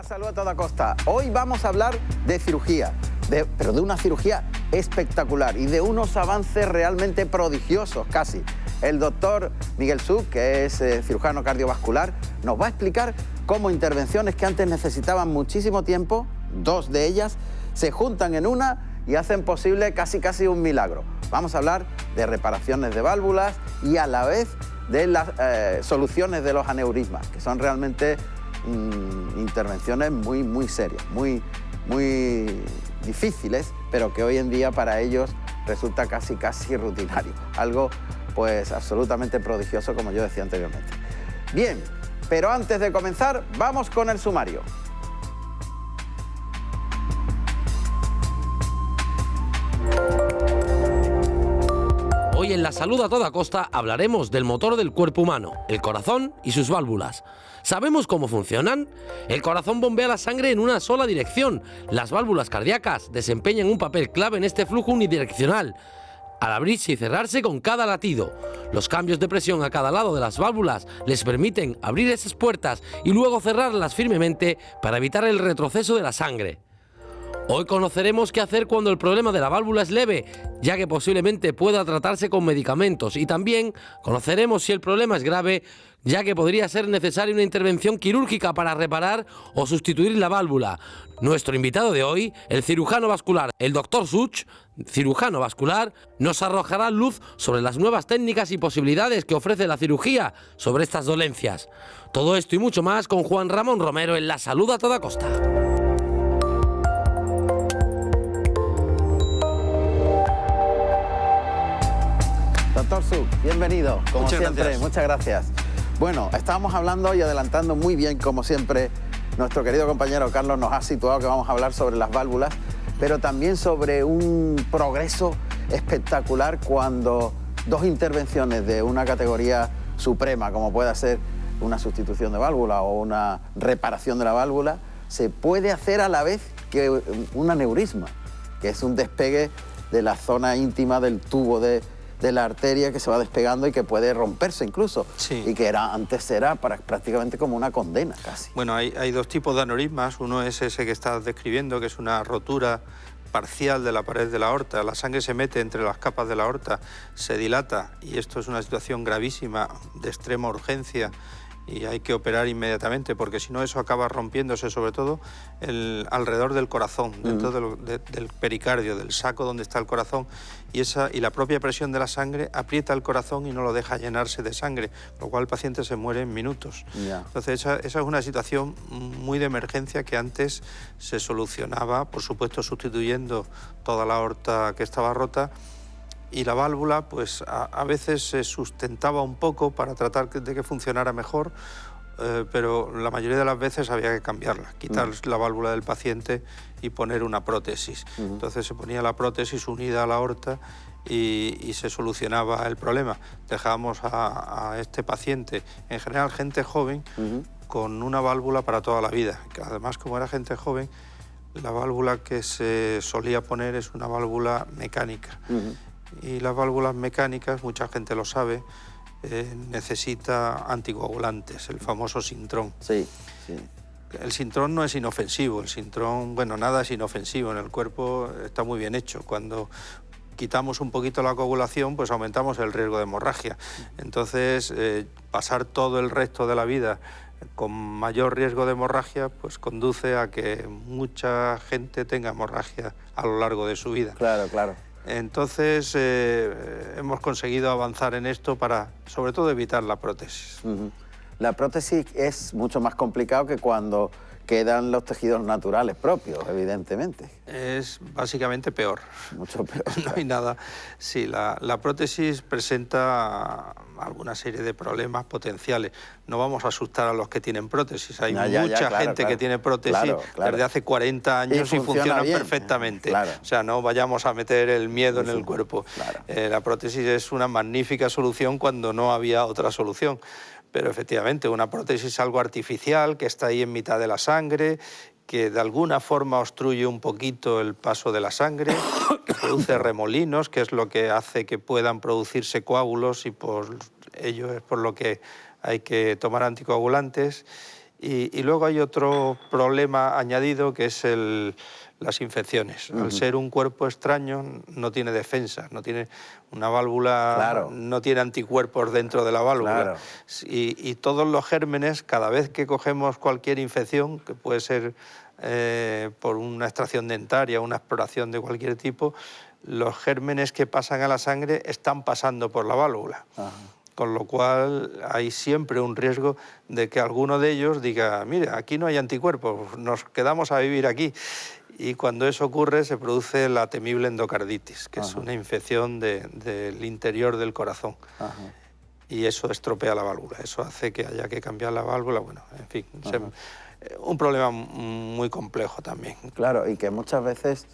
La salud a toda costa. Hoy vamos a hablar de cirugía, pero de una cirugía espectacular y de unos avances realmente prodigiosos casi. El doctor Miguel Such, que es cirujano cardiovascular, nos va a explicar cómo intervenciones que antes necesitaban muchísimo tiempo, dos de ellas, se juntan en una y hacen posible casi un milagro. Vamos a hablar de reparaciones de válvulas y a la vez de las soluciones de los aneurismas, que son realmente intervenciones muy serias, muy difíciles, pero que hoy en día para ellos resulta casi rutinario. Algo pues absolutamente prodigioso, como yo decía anteriormente. Bien, pero antes de comenzar, vamos con el sumario. Hoy en La Salud a toda costa hablaremos del motor del cuerpo humano, el corazón y sus válvulas. ¿Sabemos cómo funcionan? El corazón bombea la sangre en una sola dirección. Las válvulas cardíacas desempeñan un papel clave en este flujo unidireccional, al abrirse y cerrarse con cada latido. Los cambios de presión a cada lado de las válvulas les permiten abrir esas puertas y luego cerrarlas firmemente para evitar el retroceso de la sangre. Hoy conoceremos qué hacer cuando el problema de la válvula es leve, ya que posiblemente pueda tratarse con medicamentos, y también conoceremos si el problema es grave, ya que podría ser necesaria una intervención quirúrgica para reparar o sustituir la válvula. Nuestro invitado de hoy, el cirujano vascular, el doctor Such, cirujano vascular, nos arrojará luz sobre las nuevas técnicas y posibilidades que ofrece la cirugía sobre estas dolencias. Todo esto y mucho más con Juan Ramón Romero en La Salud a toda costa. Doctor Such, bienvenido, como muchas siempre, gracias. Muchas gracias. Bueno, estábamos hablando y adelantando muy bien, como siempre, nuestro querido compañero Carlos nos ha situado que vamos a hablar sobre las válvulas, pero también sobre un progreso espectacular cuando dos intervenciones de una categoría suprema, como puede ser una sustitución de válvula o una reparación de la válvula, se puede hacer a la vez que un aneurisma, que es un despegue de la zona íntima del tubo de la arteria que se va despegando y que puede romperse incluso. Sí. Y que antes era prácticamente como una condena casi. Bueno, hay dos tipos de aneurismas. Uno es ese que estás describiendo, que es una rotura parcial de la pared de la aorta. La sangre se mete entre las capas de la aorta, se dilata, y esto es una situación gravísima, de extrema urgencia, y hay que operar inmediatamente, porque si no eso acaba rompiéndose sobre todo alrededor del corazón, dentro del pericardio, del saco donde está el corazón, y la propia presión de la sangre aprieta el corazón y no lo deja llenarse de sangre, lo cual el paciente se muere en minutos. Yeah. Entonces esa es una situación muy de emergencia que antes se solucionaba, por supuesto sustituyendo toda la aorta que estaba rota, y la válvula pues a veces se sustentaba un poco para tratar de que funcionara mejor, pero la mayoría de las veces había que cambiarla, quitar la válvula del paciente y poner una prótesis. Entonces se ponía la prótesis unida a la aorta y se solucionaba el problema. Dejábamos a este paciente, en general gente joven, con una válvula para toda la vida, que además, como era gente joven, la válvula que se solía poner es una válvula mecánica. Y las válvulas mecánicas, mucha gente lo sabe, necesita anticoagulantes, el famoso Syntrón. Sí, sí. El Syntrón no es inofensivo, el Syntrón, bueno, nada es inofensivo, en el cuerpo está muy bien hecho. Cuando quitamos un poquito la coagulación, pues aumentamos el riesgo de hemorragia. Entonces, pasar todo el resto de la vida con mayor riesgo de hemorragia, pues conduce a que mucha gente tenga hemorragia a lo largo de su vida. Claro, claro. Entonces hemos conseguido avanzar en esto para, sobre todo, evitar la prótesis. La prótesis es mucho más complicado que cuando quedan los tejidos naturales propios, evidentemente. Es básicamente peor. Mucho peor. No hay nada. Sí, la prótesis presenta alguna serie de problemas potenciales. No vamos a asustar a los que tienen prótesis. Hay mucha gente que tiene prótesis desde hace 40 años y funcionan bien, perfectamente. Claro. O sea, no vayamos a meter el miedo en el cuerpo. Claro. La prótesis es una magnífica solución cuando no había otra solución. Pero efectivamente, una prótesis es algo artificial que está ahí en mitad de la sangre, que de alguna forma obstruye un poquito el paso de la sangre, que produce remolinos, que es lo que hace que puedan producirse coágulos, y por ello es por lo que hay que tomar anticoagulantes. Y luego hay otro problema añadido que es las infecciones. Al ser un cuerpo extraño no tiene defensa, no tiene una válvula, claro, no tiene anticuerpos dentro de la válvula. Claro. Y todos los gérmenes, cada vez que cogemos cualquier infección, que puede ser por una extracción dentaria, una exploración de cualquier tipo, los gérmenes que pasan a la sangre están pasando por la válvula. Ajá. Con lo cual hay siempre un riesgo de que alguno de ellos diga, mira, aquí no hay anticuerpos, nos quedamos a vivir aquí. Y cuando eso ocurre se produce la temible endocarditis, que es una infección del interior del corazón. Ajá. Y eso estropea la válvula, eso hace que haya que cambiar la válvula, bueno, en fin, un problema muy complejo también. Claro, y que muchas veces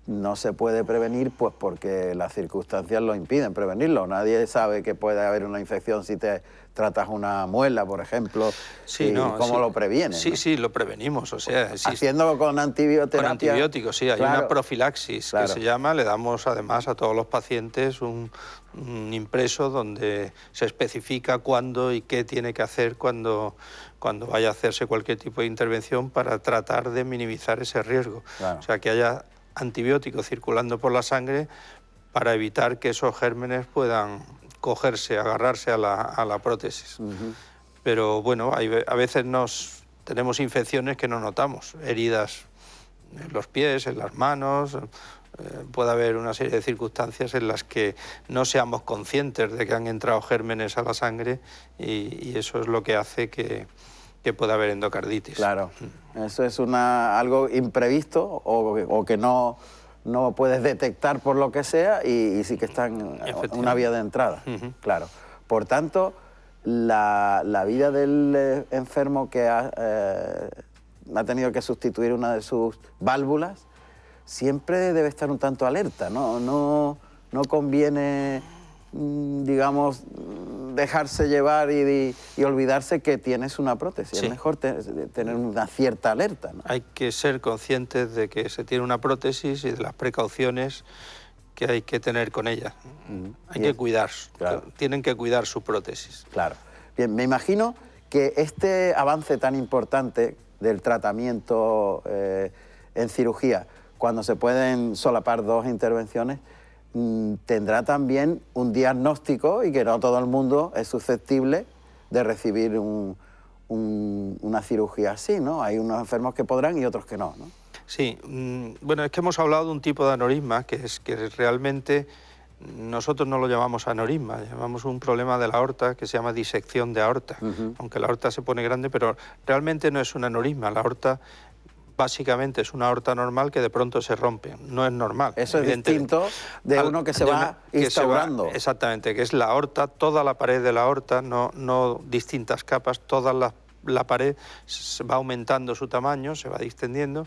no se puede prevenir pues porque las circunstancias lo impiden prevenirlo. Nadie sabe que puede haber una infección si te tratas una muela, por ejemplo. Sí, ¿cómo lo previenes? Sí, ¿no? Sí, lo prevenimos. O sea, haciendo con antibioterapia. Con antibióticos, sí. Hay una profilaxis que se llama. Le damos además a todos los pacientes un impreso donde se especifica cuándo y qué tiene que hacer cuando vaya a hacerse cualquier tipo de intervención para tratar de minimizar ese riesgo. Claro. O sea, que haya antibióticos circulando por la sangre para evitar que esos gérmenes puedan cogerse, agarrarse a la prótesis. Pero bueno, a veces tenemos infecciones que no notamos, heridas en los pies, en las manos, puede haber una serie de circunstancias en las que no seamos conscientes de que han entrado gérmenes a la sangre y eso es lo que hace que pueda haber endocarditis. Claro, eso es algo imprevisto o que no puedes detectar por lo que sea y sí que está en una vía de entrada. Claro. Por tanto, la vida del enfermo que ha tenido que sustituir una de sus válvulas siempre debe estar un tanto alerta, no conviene, digamos, dejarse llevar y olvidarse que tienes una prótesis. Sí. Es mejor tener una cierta alerta, ¿no? Hay que ser conscientes de que se tiene una prótesis y de las precauciones que hay que tener con ella. Hay que cuidar, claro. Tienen que cuidar su prótesis. Claro. Bien, me imagino que este avance tan importante del tratamiento en cirugía, cuando se pueden solapar dos intervenciones, tendrá también un diagnóstico y que no todo el mundo es susceptible de recibir una cirugía así, ¿no? Hay unos enfermos que podrán y otros que no, ¿no? Sí, bueno, es que hemos hablado de un tipo de aneurisma que realmente nosotros no lo llamamos aneurisma, llamamos un problema de la aorta que se llama disección de aorta, aunque la aorta se pone grande, pero realmente no es un aneurisma, la aorta básicamente es una aorta normal que de pronto se rompe, no es normal. Eso es distinto de uno que se va instaurando. Exactamente, que es la aorta, toda la pared de la aorta, no distintas capas, toda la pared se va aumentando su tamaño, se va distendiendo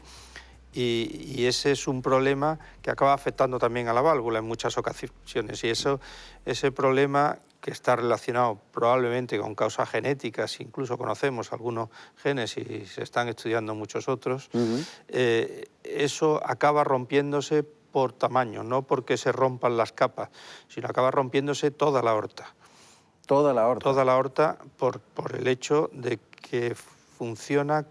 y ese es un problema que acaba afectando también a la válvula en muchas ocasiones y ese problema que está relacionado probablemente con causas genéticas, incluso conocemos algunos genes y se están estudiando muchos otros, eso acaba rompiéndose por tamaño, no porque se rompan las capas, sino acaba rompiéndose toda la aorta. Toda la aorta. Toda la aorta por el hecho de que funciona,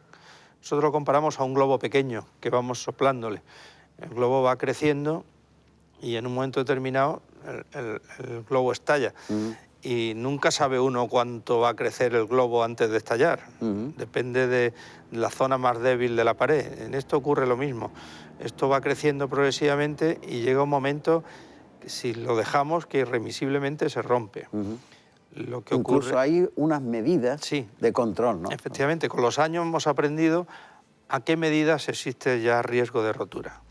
nosotros lo comparamos a un globo pequeño que vamos soplándole. El globo va creciendo y en un momento determinado el globo estalla. Y nunca sabe uno cuánto va a crecer el globo antes de estallar. Depende de la zona más débil de la pared. En esto ocurre lo mismo. Esto va creciendo progresivamente y llega un momento, que si lo dejamos, que irremisiblemente se rompe. Lo que Incluso hay unas medidas de control, ¿no? Efectivamente, con los años hemos aprendido a qué medidas existe ya riesgo de rotura.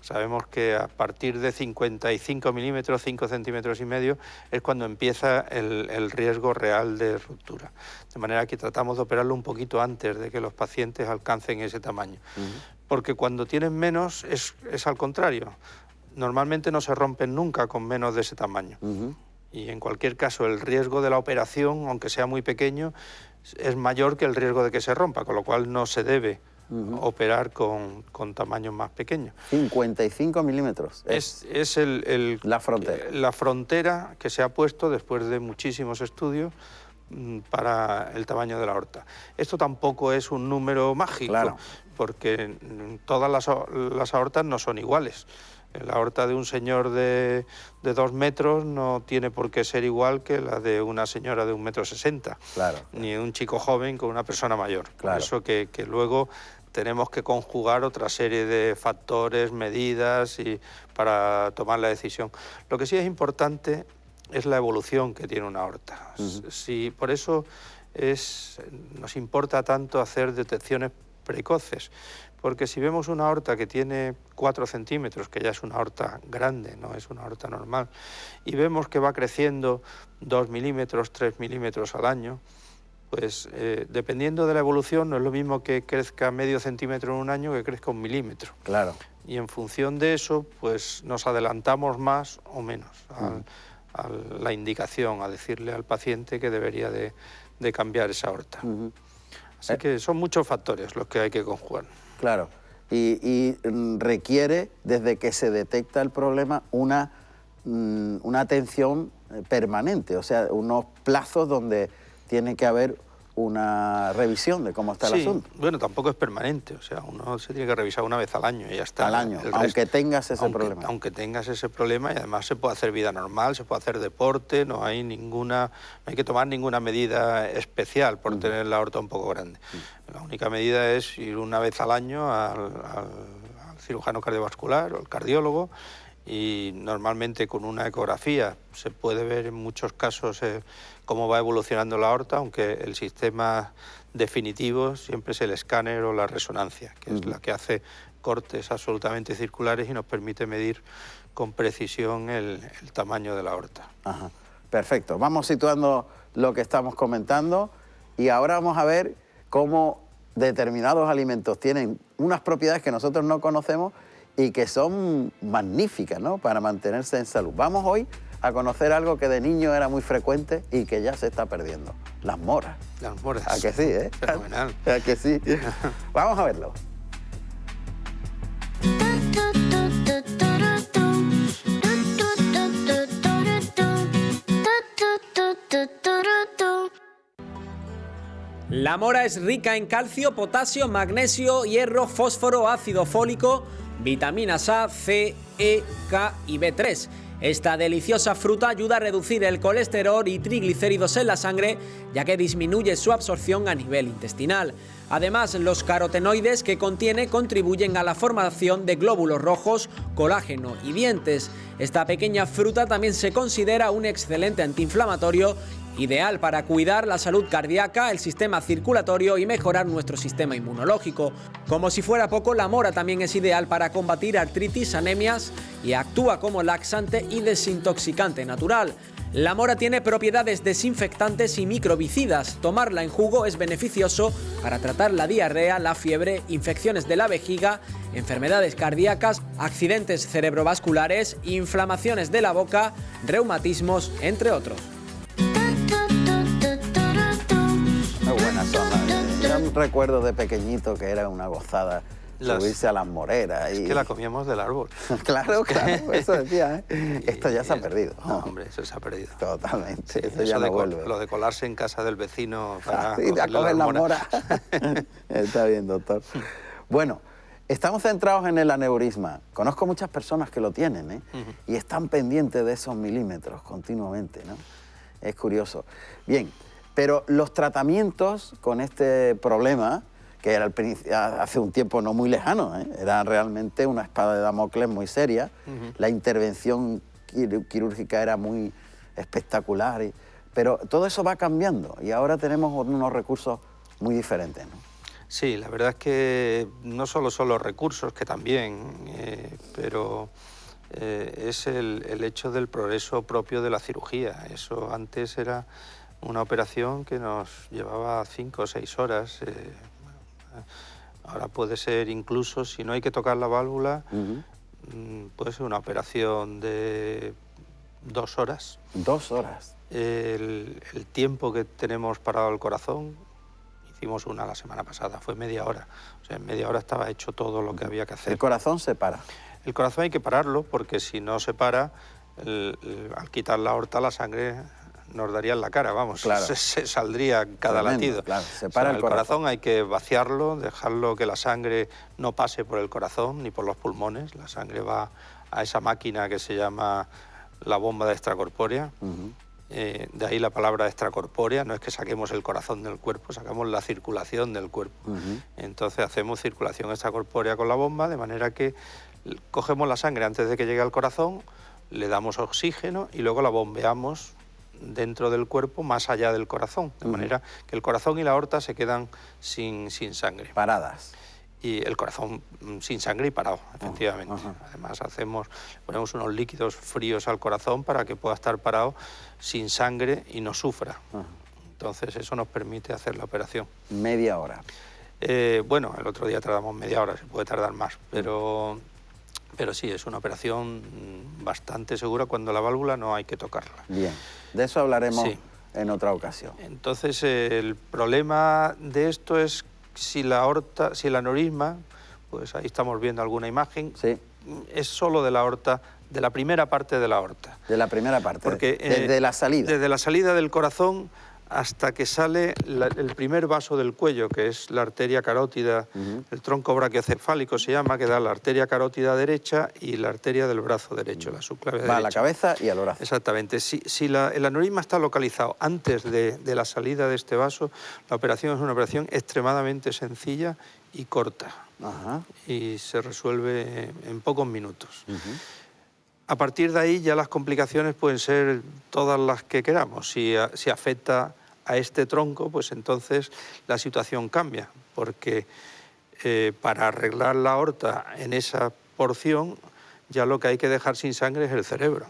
Sabemos que a partir de 55 milímetros, 5 centímetros y medio, es cuando empieza el riesgo real de ruptura. De manera que tratamos de operarlo un poquito antes de que los pacientes alcancen ese tamaño. Porque cuando tienen menos es al contrario. Normalmente no se rompen nunca con menos de ese tamaño. Y en cualquier caso el riesgo de la operación, aunque sea muy pequeño, es mayor que el riesgo de que se rompa, con lo cual no se debe operar con tamaños más pequeños. 55 milímetros. Es la frontera. La frontera que se ha puesto después de muchísimos estudios para el tamaño de la aorta. Esto tampoco es un número mágico, claro, porque todas las aortas no son iguales. La aorta de un señor de 2 metros no tiene por qué ser igual que la de una señora de 1,60 m, claro, ni un chico joven con una persona mayor. Claro. Por eso que luego tenemos que conjugar otra serie de factores, medidas para tomar la decisión. Lo que sí es importante es la evolución que tiene una aorta. Por eso nos importa tanto hacer detecciones precoces, porque si vemos una aorta que tiene 4 centímetros, que ya es una aorta grande, no es una aorta normal, y vemos que va creciendo 2 milímetros, 3 milímetros al año, pues dependiendo de la evolución no es lo mismo que crezca medio centímetro en un año que crezca 1 milímetro. Claro. Y en función de eso, pues nos adelantamos más o menos a la indicación, a decirle al paciente que debería de cambiar esa aorta. Así que son muchos factores los que hay que conjugar. Claro, y requiere, desde que se detecta el problema, una atención permanente, o sea, unos plazos donde tiene que haber una revisión de cómo está el asunto. Bueno, tampoco es permanente, o sea, uno se tiene que revisar una vez al año y ya está. Al año, aunque tengas ese problema. Aunque tengas ese problema, y además se puede hacer vida normal, se puede hacer deporte, no hay que tomar ninguna medida especial por tener la aorta un poco grande. La única medida es ir una vez al año al cirujano cardiovascular o al cardiólogo, y normalmente con una ecografía se puede ver en muchos casos cómo va evolucionando la aorta, aunque el sistema definitivo siempre es el escáner o la resonancia, que es la que hace cortes absolutamente circulares y nos permite medir con precisión el tamaño de la aorta. Ajá. Perfecto, vamos situando lo que estamos comentando y ahora vamos a ver cómo determinados alimentos tienen unas propiedades que nosotros no conocemos y que son magníficas, ¿no?, para mantenerse en salud. Vamos hoy a conocer algo que de niño era muy frecuente y que ya se está perdiendo: las moras. Las moras. ¿A que sí, eh? Fenomenal. ¿A que sí? Vamos a verlo. La mora es rica en calcio, potasio, magnesio, hierro, fósforo, ácido fólico, vitaminas A, C, E, K y B3. Esta deliciosa fruta ayuda a reducir el colesterol y triglicéridos en la sangre, ya que disminuye su absorción a nivel intestinal. Además, los carotenoides que contiene contribuyen a la formación de glóbulos rojos, colágeno y dientes. Esta pequeña fruta también se considera un excelente antiinflamatorio, ideal para cuidar la salud cardíaca, el sistema circulatorio y mejorar nuestro sistema inmunológico. Como si fuera poco, la mora también es ideal para combatir artritis, anemias y actúa como laxante y desintoxicante natural. La mora tiene propiedades desinfectantes y microbicidas. Tomarla en jugo es beneficioso para tratar la diarrea, la fiebre, infecciones de la vejiga, enfermedades cardíacas, accidentes cerebrovasculares, inflamaciones de la boca, reumatismos, entre otros. Muy buena zona. Yo recuerdo de pequeñito que era una gozada subirse a las moreras. Es que la comíamos del árbol. Claro, eso decía, ¿eh? Esto ya se ha perdido. No, hombre, eso se ha perdido. Totalmente, Sí, eso ya no vuelve. Lo de colarse en casa del vecino para sí, a coger la mora. Está bien, doctor. Bueno, estamos centrados en el aneurisma. Conozco muchas personas que lo tienen, ¿eh? Y están pendientes de esos milímetros continuamente, ¿no? Es curioso. Bien, pero los tratamientos con este problema, que era hace un tiempo no muy lejano, ¿eh?, era realmente una espada de Damocles muy seria. La intervención quirúrgica era muy espectacular, pero todo eso va cambiando y ahora tenemos unos recursos muy diferentes, ¿no? Sí, la verdad es que no solo son los recursos, que también, pero es el hecho del progreso propio de la cirugía. Eso antes era una operación que nos llevaba 5 o 6 horas. Ahora puede ser incluso, si no hay que tocar la válvula, puede ser una operación de 2 horas. 2 horas. El tiempo que tenemos parado el corazón, hicimos una la semana pasada, fue media hora. O sea, en media hora estaba hecho todo lo que había que hacer. ¿El corazón se para? El corazón hay que pararlo, porque si no se para, al quitar la aorta, la sangre nos daría en la cara, vamos, Claro. se saldría cada Tremendo, latido. claro, se O para sea, el corazón. hay que vaciarlo, dejarlo que la sangre no pase por el corazón ni por los pulmones. La sangre va a esa máquina que se llama la bomba de extracorpórea. De ahí la palabra extracorpórea, no es que saquemos el corazón del cuerpo, sacamos la circulación del cuerpo. Entonces hacemos circulación extracorpórea con la bomba, de manera que cogemos la sangre antes de que llegue al corazón, le damos oxígeno y luego la bombeamos dentro del cuerpo más allá del corazón, de manera que el corazón y la aorta se quedan sin sangre. Paradas. Y el corazón sin sangre y parado, efectivamente. Además ponemos unos líquidos fríos al corazón para que pueda estar parado sin sangre y no sufra. Entonces eso nos permite hacer la operación. Media hora. Bueno, el otro día tardamos media hora, se puede tardar más, pero sí, es una operación bastante segura cuando la válvula no hay que tocarla. Bien, de eso hablaremos Sí. en otra ocasión. Entonces el problema de esto es si el aneurisma, pues ahí estamos viendo alguna imagen, Sí, es solo de la aorta, de la primera parte de la aorta. de la primera parte, Porque, desde la salida. Desde la salida del corazón hasta que sale el primer vaso del cuello, que es la arteria carótida, el tronco brachiocefálico se llama, que da la arteria carótida derecha y la arteria del brazo derecho, la subclavia derecha. Va a la cabeza y al brazo. Exactamente. Si el aneurisma está localizado antes de la salida de este vaso, la operación es una operación extremadamente sencilla y corta. Y se resuelve en pocos minutos. A partir de ahí ya las complicaciones pueden ser todas las que queramos. Si afecta a este tronco, pues entonces la situación cambia, porque para arreglar la aorta en esa porción ya lo que hay que dejar sin sangre es el cerebro.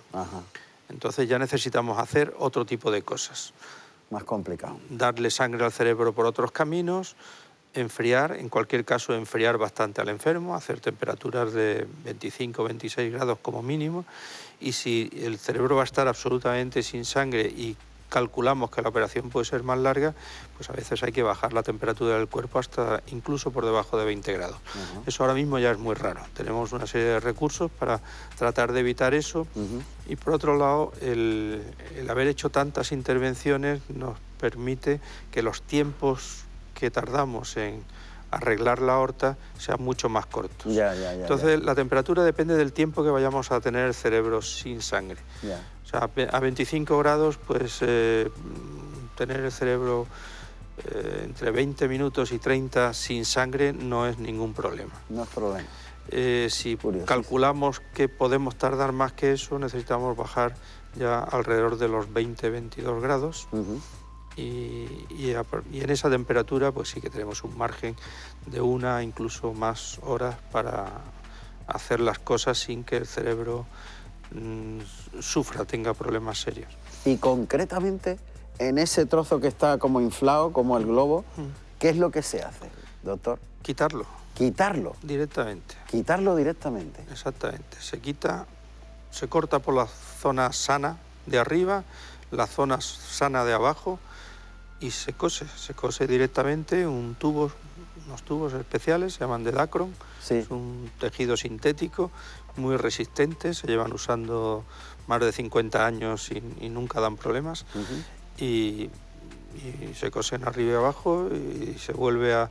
Entonces ya necesitamos hacer otro tipo de cosas. Más complicado. Darle sangre al cerebro por otros caminos, enfriar, en cualquier caso enfriar bastante al enfermo, hacer temperaturas de 25 o 26 grados como mínimo, y si el cerebro va a estar absolutamente sin sangre y calculamos que la operación puede ser más larga, pues a veces hay que bajar la temperatura del cuerpo hasta incluso por debajo de 20 grados. Eso ahora mismo ya es muy raro. Tenemos una serie de recursos para tratar de evitar eso, y por otro lado el haber hecho tantas intervenciones nos permite que los tiempos que tardamos en arreglar la aorta sean mucho más cortos. Entonces la temperatura depende del tiempo que vayamos a tener el cerebro sin sangre. O sea, a 25 grados, pues tener el cerebro entre 20 minutos y 30 sin sangre no es ningún problema. No es problema. Si calculamos que podemos tardar más que eso, necesitamos bajar ya alrededor de los 20-22 grados. Y en esa temperatura pues sí que tenemos un margen de una, incluso más horas para hacer las cosas sin que el cerebro sufra, tenga problemas serios. Y concretamente, en ese trozo que está como inflado, como el globo, ¿qué es lo que se hace, doctor? Quitarlo. Quitarlo. Directamente. Quitarlo directamente. Exactamente. Se corta por la zona sana de arriba, la zona sana de abajo, y se cose directamente unos tubos especiales, se llaman de Dacron. Es un tejido sintético muy resistente, se llevan usando más de 50 años y nunca dan problemas. Y se cosen arriba y abajo y se vuelve a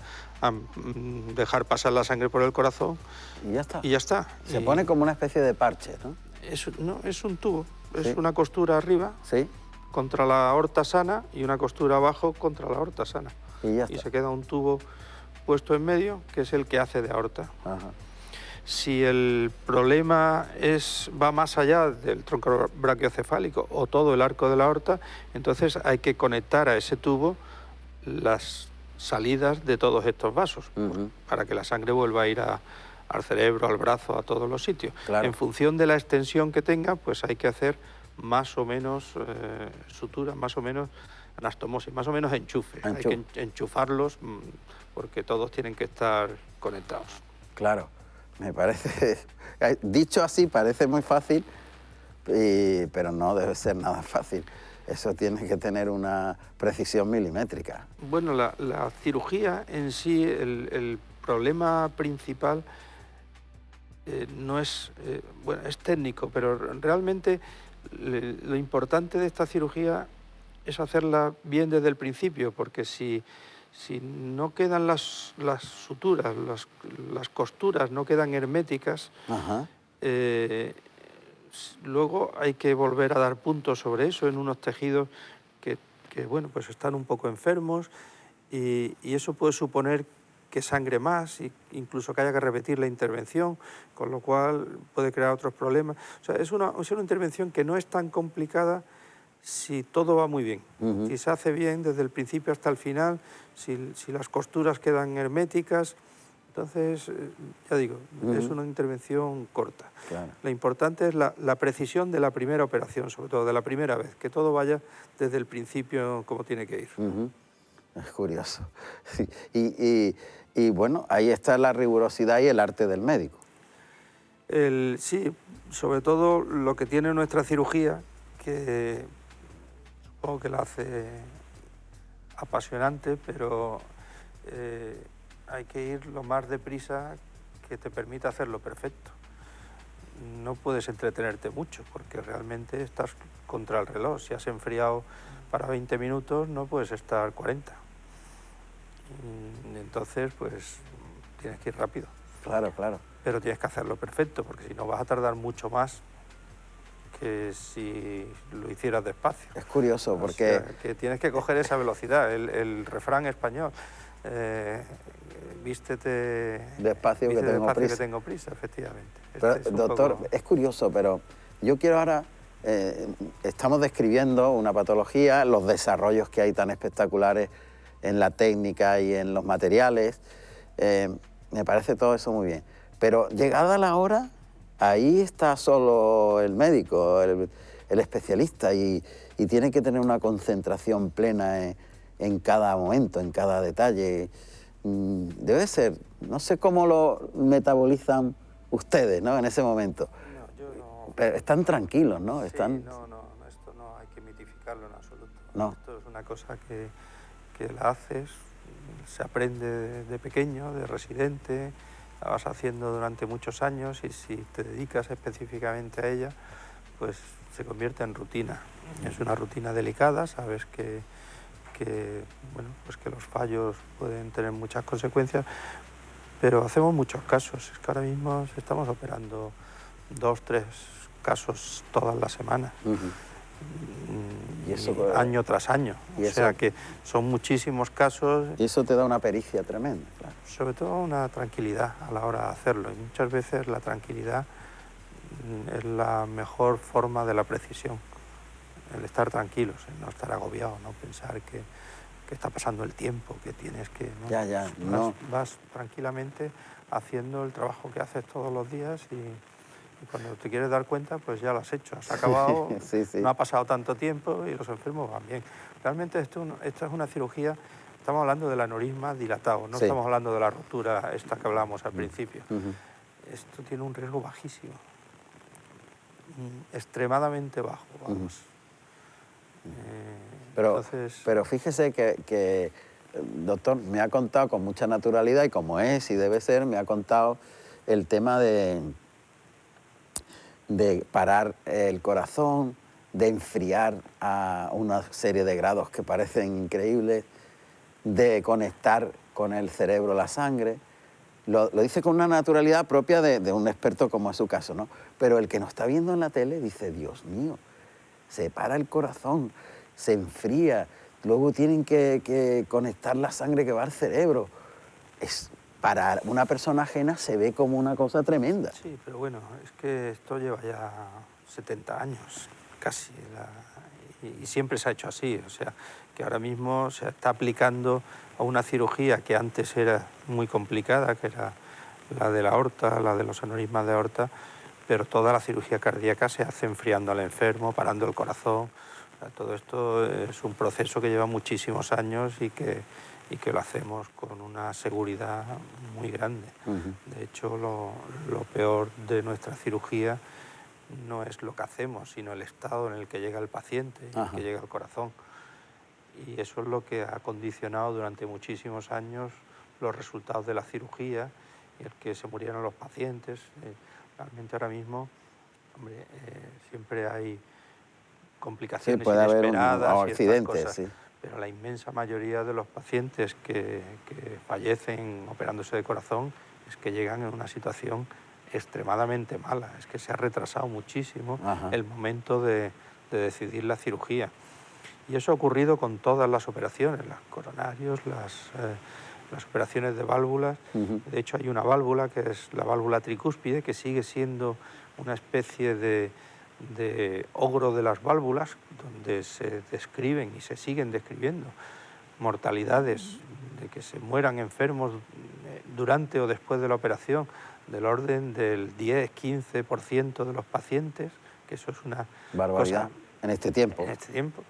dejar pasar la sangre por el corazón. Y ya está. Se pone como una especie de parche, ¿no? Es un tubo, es una costura arriba. Contra la aorta sana y una costura abajo contra la aorta sana. Y se queda un tubo puesto en medio, que es el que hace de aorta. Si el problema va más allá del tronco brachiocefálico o todo el arco de la aorta, entonces hay que conectar a ese tubo las salidas de todos estos vasos, para que la sangre vuelva a ir al cerebro, al brazo, a todos los sitios. En función de la extensión que tenga, pues hay que hacer más o menos suturas, más o menos anastomosis, más o menos enchufe. Hay que enchufarlos porque todos tienen que estar conectados. Claro, me parece, dicho así parece muy fácil, pero no debe ser nada fácil. Eso tiene que tener una precisión milimétrica. Bueno, la cirugía en sí, el problema principal no es, es técnico, pero realmente lo importante de esta cirugía es hacerla bien desde el principio, porque si no quedan las suturas, las costuras no quedan herméticas, luego hay que volver a dar puntos sobre eso en unos tejidos que bueno, pues están un poco enfermos y eso puede suponer que sangre más, e incluso que haya que repetir la intervención, con lo cual puede crear otros problemas. O sea, es una intervención que no es tan complicada si todo va muy bien. Si se hace bien desde el principio hasta el final, si las costuras quedan herméticas, entonces, ya digo, es una intervención corta. Claro. Lo importante es la precisión de la primera operación, sobre todo de la primera vez, que todo vaya desde el principio como tiene que ir. Es curioso. Sí. Y bueno, ahí está la rigurosidad y el arte del médico. Sí, sobre todo lo que tiene nuestra cirugía, que supongo que la hace apasionante, pero hay que ir lo más deprisa que te permita hacerlo perfecto. No puedes entretenerte mucho porque realmente estás contra el reloj. Si has enfriado para 20 minutos no puedes estar 40. Entonces, pues tienes que ir rápido. Claro, claro. Pero tienes que hacerlo perfecto porque si no vas a tardar mucho más que si lo hicieras despacio. Es curioso porque... O sea, que tienes que coger esa velocidad, el refrán español. Vístete despacio, que tengo prisa, efectivamente. Pero, doctor, es curioso, pero yo quiero ahora... estamos describiendo una patología, los desarrollos que hay tan espectaculares en la técnica y en los materiales. Me parece todo eso muy bien. Pero llegada la hora, ahí está solo el médico, el especialista, y tiene que tener una concentración plena en cada momento, en cada detalle. Debe ser, no sé cómo lo metabolizan ustedes, ¿no?, en ese momento. No, yo no. Pero están tranquilos, ¿no? Están... Sí, no, esto no hay que mitificarlo en absoluto. No. Esto es una cosa que la haces, se aprende de pequeño, de residente, la vas haciendo durante muchos años y si te dedicas específicamente a ella, pues se convierte en rutina. Es una rutina delicada, sabes que bueno, pues que los fallos pueden tener muchas consecuencias, pero hacemos muchos casos. Es que ahora mismo estamos operando 2, 3 casos todas las semanas. Y eso, año tras año. O sea que son muchísimos casos. Y eso te da una pericia tremenda, claro. Sobre todo una tranquilidad a la hora de hacerlo. Y muchas veces la tranquilidad es la mejor forma de la precisión. El estar tranquilos, el no estar agobiado, no pensar que está pasando el tiempo, que tienes que... ¿no? Vas tranquilamente haciendo el trabajo que haces todos los días y cuando te quieres dar cuenta, pues ya lo has hecho, has acabado, sí. No ha pasado tanto tiempo y los enfermos van bien. Realmente esto es una cirugía, estamos hablando del aneurisma dilatado, no estamos hablando de la ruptura esta que hablábamos al principio. Esto tiene un riesgo bajísimo, extremadamente bajo, vamos. Pero fíjese que, doctor, me ha contado con mucha naturalidad y como es y debe ser, me ha contado el tema de parar el corazón, de enfriar a una serie de grados que parecen increíbles, de conectar con el cerebro la sangre. Lo dice con una naturalidad propia de un experto como es su caso, ¿no? Pero el que nos está viendo en la tele dice, Dios mío, se para el corazón, se enfría, luego tienen que conectar la sangre que va al cerebro. Para una persona ajena se ve como una cosa tremenda. Sí, pero bueno, es que esto lleva ya 70 años, casi, y siempre se ha hecho así, o sea, que ahora mismo se está aplicando a una cirugía que antes era muy complicada, que era la de la aorta, la de los aneurismas de aorta, pero toda la cirugía cardíaca se hace enfriando al enfermo, parando el corazón. O sea, todo esto es un proceso que lleva muchísimos años y que lo hacemos con una seguridad muy grande. De hecho, lo peor de nuestra cirugía no es lo que hacemos, sino el estado en el que llega el paciente, en el que llega el corazón. Y eso es lo que ha condicionado durante muchísimos años los resultados de la cirugía y el que se murieran los pacientes. Realmente ahora mismo, hombre, siempre hay complicaciones puede haber inesperadas o y estas accidentes, cosas. sí. Pero la inmensa mayoría de los pacientes que fallecen operándose de corazón es que llegan en una situación extremadamente mala. Es que se ha retrasado muchísimo el momento de decidir la cirugía. Y eso ha ocurrido con todas las operaciones, las coronarios, las operaciones de válvulas. De hecho, hay una válvula que es la válvula tricúspide, que sigue siendo una especie de ogro de las válvulas, donde se describen y se siguen describiendo mortalidades de que se mueran enfermos durante o después de la operación, del orden del 10-15% de los pacientes, que eso es una barbaridad cosa, en este tiempo. En este tiempo.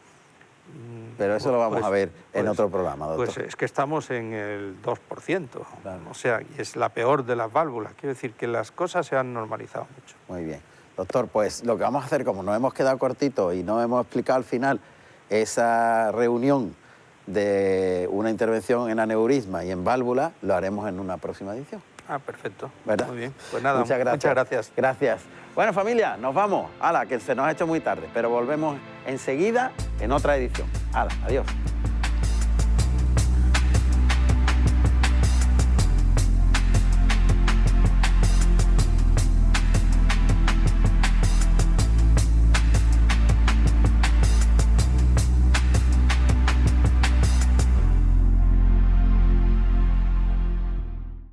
Pero eso lo vamos a ver en otro programa, doctor. Pues es que estamos en el 2%, claro. O sea, y es la peor de las válvulas. Quiero decir que las cosas se han normalizado mucho. Muy bien. Doctor, pues lo que vamos a hacer, como nos hemos quedado cortitos y no hemos explicado al final esa reunión de una intervención en aneurisma y en válvula, lo haremos en una próxima edición. Perfecto. ¿Verdad? Muy bien. Pues nada, muchas gracias. Gracias. Bueno, familia, nos vamos. Hala, que se nos ha hecho muy tarde, pero volvemos enseguida en otra edición. Hala, adiós.